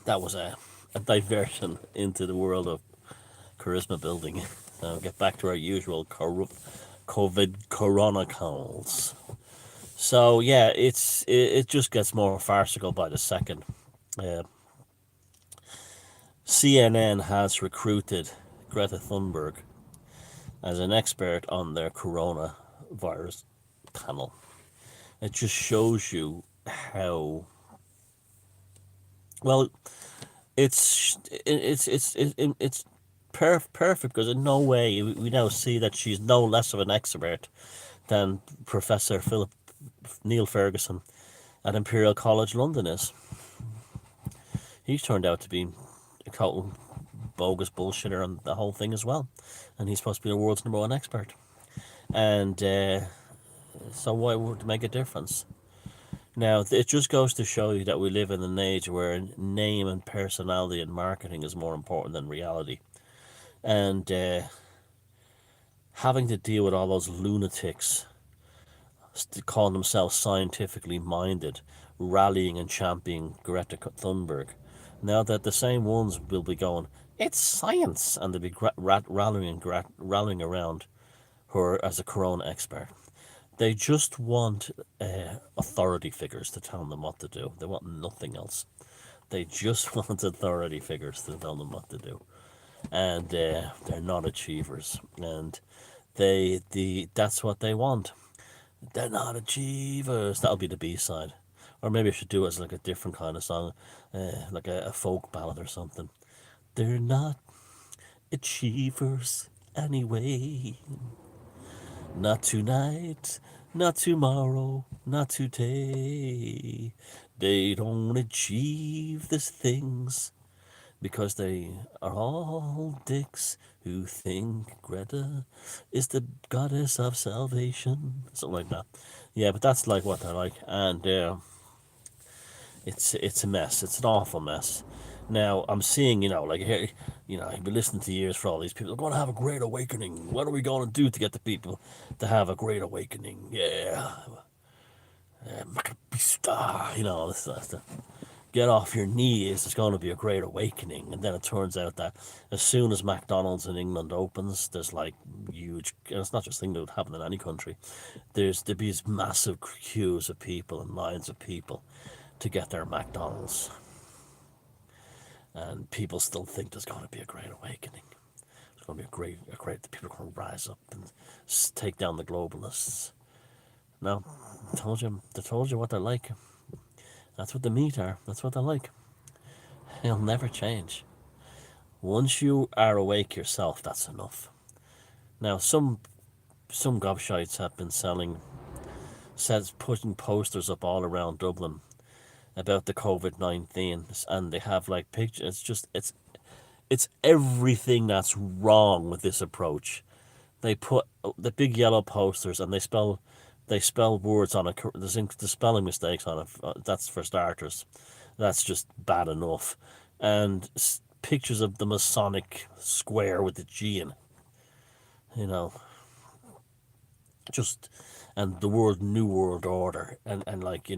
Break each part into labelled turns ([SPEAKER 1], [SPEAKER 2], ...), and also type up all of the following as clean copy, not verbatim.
[SPEAKER 1] that was a diversion into the world of charisma building. So get back to our usual COVID chronicles. So yeah, it just gets more farcical by the second. Uh, CNN has recruited Greta Thunberg as an expert on their coronavirus panel. It just shows you how well it's perfect because in no way we now see that she's no less of an expert than Professor Philip Neil Ferguson at Imperial College London is. He's turned out to be a total bogus bullshitter on the whole thing as well, and he's supposed to be the world's number one expert. And so why would it make a difference? Now, it just goes to show you that we live in an age where name and personality and marketing is more important than reality. And having to deal with all those lunatics calling themselves scientifically minded, rallying and championing Greta Thunberg, now that the same ones will be going, it's science, and they'll be rallying around her as a corona expert. They just want authority figures to tell them what to do. They want nothing else. They just want authority figures to tell them what to do, and they're not achievers. And that's what they want. They're not achievers. That'll be the B side, or maybe I should do it as like a different kind of song, like a folk ballad or something. They're not achievers anyway. Not tonight, not tomorrow, not today. They don't achieve these things because they are all dicks who think Greta is the goddess of salvation. Something like that. Yeah, but that's like what they're like. And it's a mess. It's an awful mess. Now I'm seeing, like here, I've been listening to years for all these people. We're going to have a great awakening. What are we going to do to get the people to have a great awakening? Yeah, Macabista, this stuff. Get off your knees. It's going to be a great awakening. And then it turns out that as soon as McDonald's in England opens, there's like huge. And it's not just a thing that would happen in any country. There'd be these massive queues of people and lines of people to get their McDonald's. And people still think there's going to be a great awakening. There's going to be a great. The people are going to rise up and take down the globalists. No, they told you what they're like. That's what the meat are. That's what they're like. It'll never change. Once you are awake yourself, that's enough. Now, some gobshites have been putting posters up all around Dublin about the COVID-19, and they have like pictures. It's everything that's wrong with this approach. They put the big yellow posters, and they spell words on it. There's spelling mistakes on it. That's for starters. That's just bad enough. And pictures of the Masonic square with the G in it. You know, just and the word New World Order and like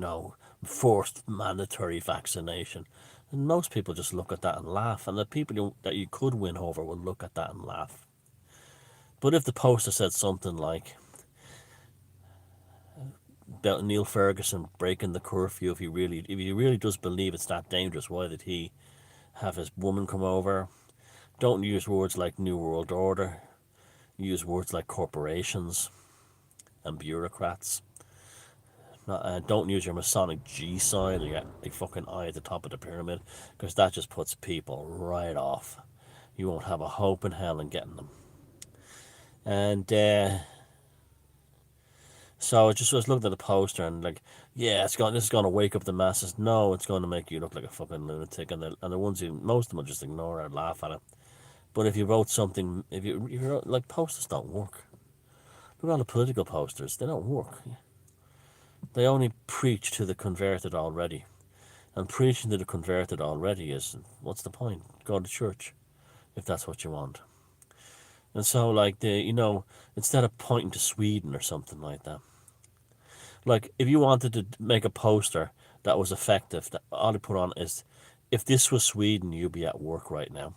[SPEAKER 1] forced mandatory vaccination. And most people just look at that and laugh, and the people that you could win over will look at that and laugh. But if the poster said something like about Neil Ferguson breaking the curfew, if he really does believe it's that dangerous, why did he have his woman come over? Don't use words like New World Order. Use words like corporations and bureaucrats. Don't use your Masonic G sign or your fucking eye at the top of the pyramid, because that just puts people right off. You won't have a hope in hell in getting them. And so I just was looking at the poster and like, yeah, this is going to wake up the masses. No, it's going to make you look like a fucking lunatic. And the ones who, most of them will just ignore it or laugh at it. But if you wrote something, if you wrote, like, posters don't work. Look at all the political posters, they don't work. They only preach to the converted already. And preaching to the converted already is, what's the point? Go to church, if that's what you want. And so, like, instead of pointing to Sweden or something like that, like, if you wanted to make a poster that was effective, that all you put on is If this was Sweden, you'd be at work right now.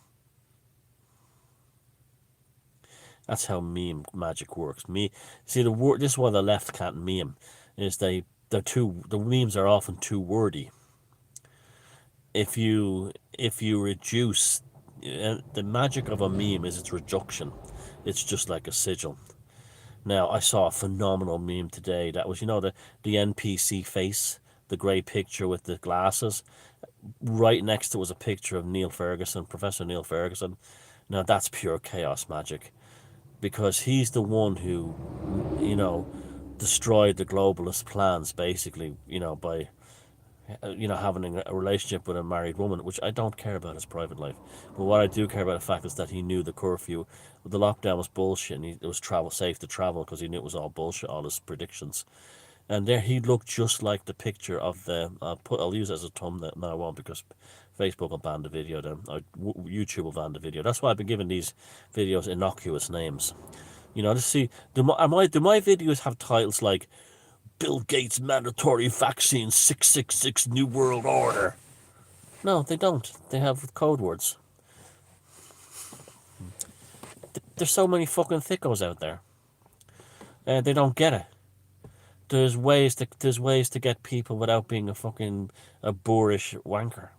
[SPEAKER 1] That's how meme magic works. Me, see the word. This is why the left can't meme, is the memes are often too wordy. If you reduce, the magic of a meme is its reduction. It's just like a sigil. Now I saw a phenomenal meme today. That was, the NPC face, the grey picture with the glasses. Right next to it was a picture of Neil Ferguson, Professor Neil Ferguson. Now that's pure chaos magic, because he's the one who, you know, destroyed the globalist plans basically, by having a relationship with a married woman, which I don't care about his private life. But what I do care about the fact is that he knew the curfew, the lockdown was bullshit, and it was safe to travel because he knew it was all bullshit, all his predictions. And there he looked just like the picture of the. I'll use it as a thumbnail. No, I won't, because Facebook will ban the video. Then or YouTube will ban the video. That's why I've been giving these videos innocuous names. To see, do my videos have titles like Bill Gates mandatory vaccine 666 New World Order? No, they don't. They have code words. There's so many fucking thickos out there, and they don't get it. There's ways to get people without being a boorish wanker,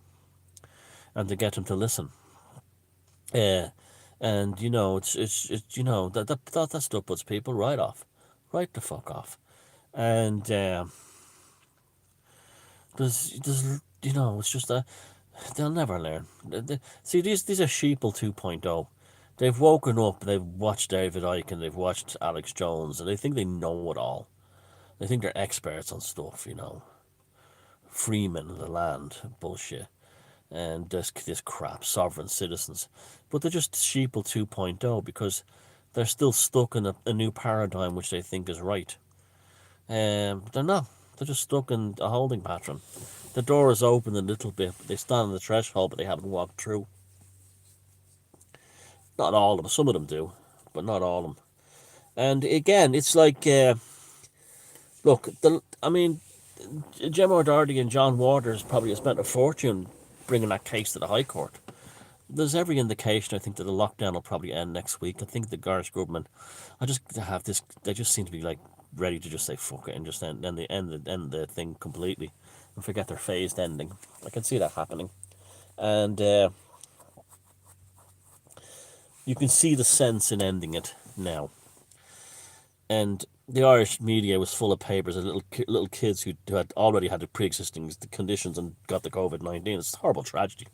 [SPEAKER 1] and to get them to listen. Uh, and it's that stuff puts people right the fuck off. And it's just that they'll never learn. See, these are sheeple 2.0. They've woken up, they've watched David Icke, and they've watched Alex Jones, and they think they know it all. They think they're experts on stuff, Freemen of the land, bullshit, and this crap, sovereign citizens. But they're just sheeple 2.0 because they're still stuck in a new paradigm which they think is right. They're not. They're just stuck in a holding pattern. The door is open a little bit, but they stand on the threshold, but they haven't walked through. Not all of them. Some of them do, but not all of them. And again, it's like, look, Gemma O'Doherty and John Waters probably have spent a fortune bringing that case to the High Court. There's every indication, I think, that the lockdown will probably end next week. I think the Irish government, I just have this, they just seem to be like ready to just say fuck it and just end the thing completely and forget their phased ending. I can see that happening. And you can see the sense in ending it now. And the Irish media was full of papers of little kids who had already had the pre-existing conditions and got the COVID-19. It's a horrible tragedy.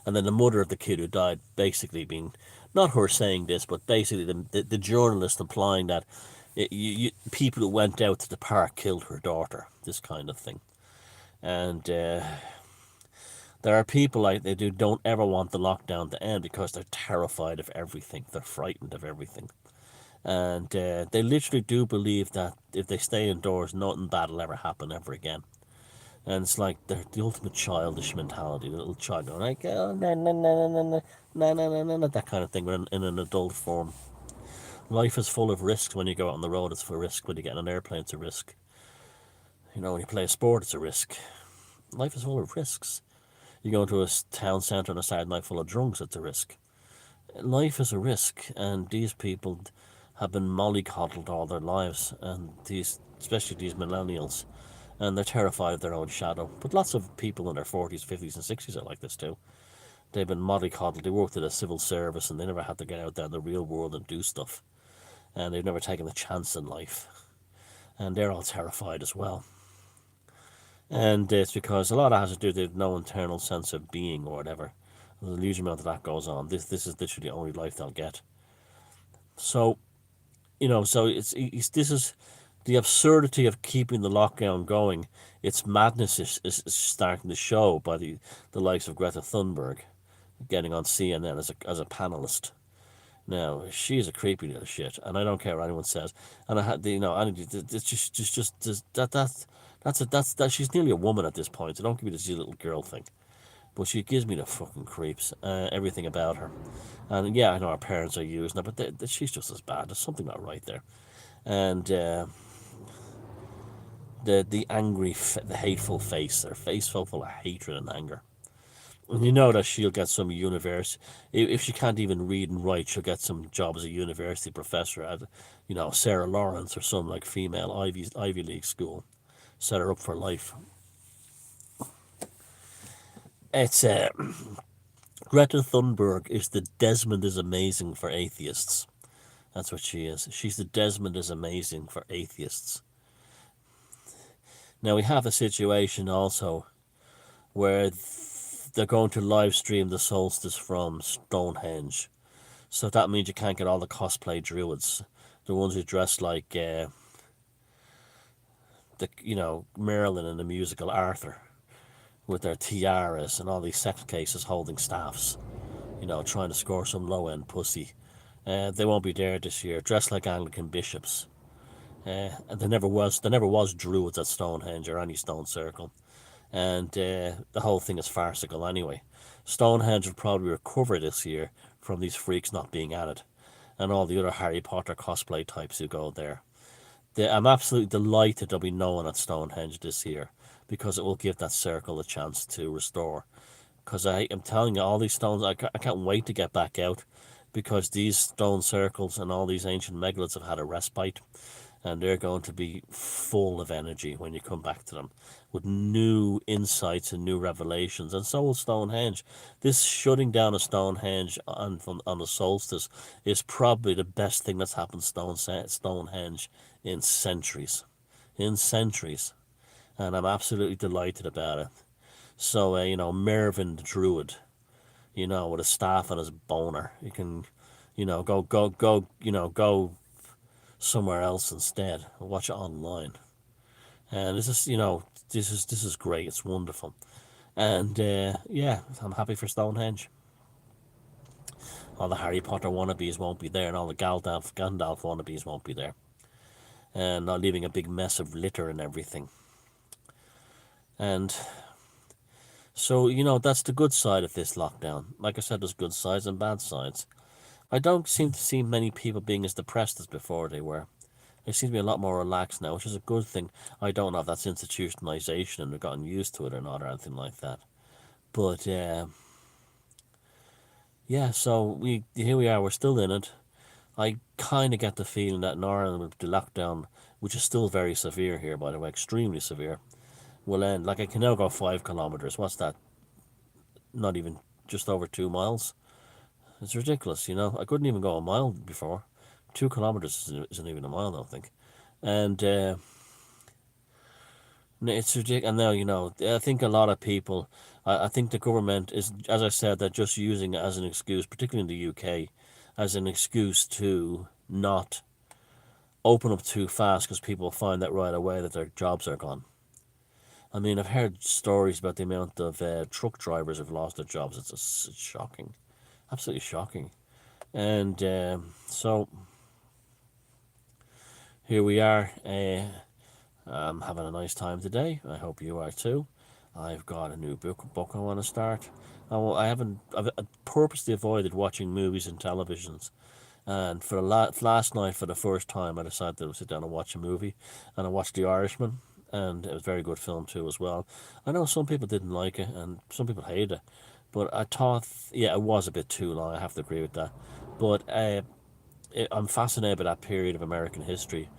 [SPEAKER 1] And then the mother of the kid who died basically being, not her saying this, but basically the journalist implying that people who went out to the park killed her daughter, this kind of thing. And there are people like they don't ever want the lockdown to end because they're terrified of everything. They're frightened of everything. And they literally do believe that if they stay indoors, nothing bad will ever happen ever again. And it's like the ultimate childish mentality, the little child going like, oh, no, no, no, no, no, no, no, no, no, no, that kind of thing, but in an adult form. Life is full of risks. When you go out on the road, it's for risk. When you get on an airplane, it's a risk. When you play a sport, it's a risk. Life is full of risks. You go into a town centre on a Saturday night full of drunks, it's a risk. Life is a risk, and these people have been mollycoddled all their lives, and especially these millennials, and they're terrified of their own shadow. But lots of people in their 40s, 50s and 60s are like this too. They've been mollycoddled. They worked in a civil service and they never had to get out there in the real world and do stuff. And they've never taken a chance in life. And they're all terrified as well. And it's because a lot of it has to do with no internal sense of being or whatever. There's a huge amount of that goes on. This is literally the only life they'll get. So, this is the absurdity of keeping the lockdown going. Its madness is starting to show by the likes of Greta Thunberg getting on CNN as a panelist. Now, she's a creepy little shit, and I don't care what anyone says. And it's just that she's nearly a woman at this point. So don't give me this little girl thing. But she gives me the fucking creeps. Everything about her. And yeah, I know her parents are using her, but she's just as bad. There's something not right there. And the angry, the hateful face, their face full of hatred and anger. And you know that she'll get some university, if she can't even read and write, she'll get some job as a university professor at, Sarah Lawrence or some like female Ivy League school. Set her up for life. It's Greta Thunberg is the Desmond is amazing for atheists. That's what she is. She's the Desmond is amazing for atheists. Now we have a situation also where they're going to live stream the solstice from Stonehenge. So that means you can't get all the cosplay druids, the ones who dress like Merlin in the musical Arthur, with their tiaras and all these sex cases holding staffs, trying to score some low end pussy. They won't be there this year, dressed like Anglican bishops. And there never was druids at Stonehenge or any stone circle, and the whole thing is farcical anyway. Stonehenge will probably recover this year from these freaks not being at it, and all the other Harry Potter cosplay types who go there. I'm absolutely delighted there'll be no one at Stonehenge this year, because it will give that circle a chance to restore. Because I am telling you, all these stones, I can't wait to get back out, because these stone circles and all these ancient megaliths have had a respite, and they're going to be full of energy when you come back to them, with new insights and new revelations. And so will Stonehenge. This shutting down of Stonehenge on the solstice is probably the best thing that's happened Stonehenge in centuries. And I'm absolutely delighted about it. So, Mervyn the Druid, with a staff and his boner, you can, go somewhere else instead and watch it online. And this is great. It's wonderful. And I'm happy for Stonehenge. All the Harry Potter wannabes won't be there, and all the Gandalf wannabes won't be there, and not leaving a big mess of litter and everything. And so, that's the good side of this lockdown. Like I said, there's good sides and bad sides. I don't seem to see many people being as depressed as before they were. They seem to be a lot more relaxed now, which is a good thing. I don't know if that's institutionalization and they've gotten used to it or not, or anything like that. But so here we are. We're still in it. I kind of get the feeling that in Ireland, with the lockdown, which is still very severe here, by the way, extremely severe, will end. Like, I can now go 5 kilometers. What's that? Not even just over 2 miles. It's ridiculous, I couldn't even go a mile before. 2 kilometers isn't even a mile, I don't think. And it's ridiculous. And now, I think a lot of people, I think the government is, as I said, they're just using it as an excuse, particularly in the UK, as an excuse to not open up too fast, because people find that right away that their jobs are gone. I mean, I've heard stories about the amount of truck drivers who've lost their jobs. It's shocking. Absolutely shocking. And so here we are. I'm having a nice time today. I hope you are too. I've got a new book I want to start. I've purposely avoided watching movies and televisions. And for last night, for the first time, I decided to sit down and watch a movie. And I watched The Irishman. And it was a very good film too as well. I know some people didn't like it and some people hated it. But I thought, it was a bit too long. I have to agree with that. But I'm fascinated by that period of American history.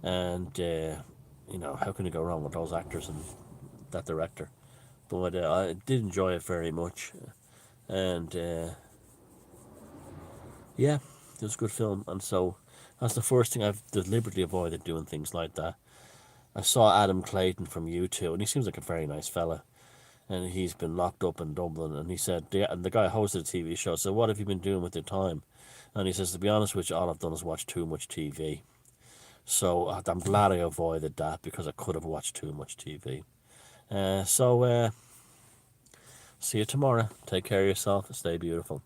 [SPEAKER 1] And, how can you go wrong with those actors and that director? But I did enjoy it very much. And, it was a good film. And so that's the first thing. I've deliberately avoided doing things like that. I saw Adam Clayton from U2, and he seems like a very nice fella. And he's been locked up in Dublin. And he said, and the guy who hosted the TV show said, "What have you been doing with your time?" And he says, "To be honest with you, all I've done is watch too much TV." So I'm glad I avoided that, because I could have watched too much TV. See you tomorrow. Take care of yourself. Stay beautiful.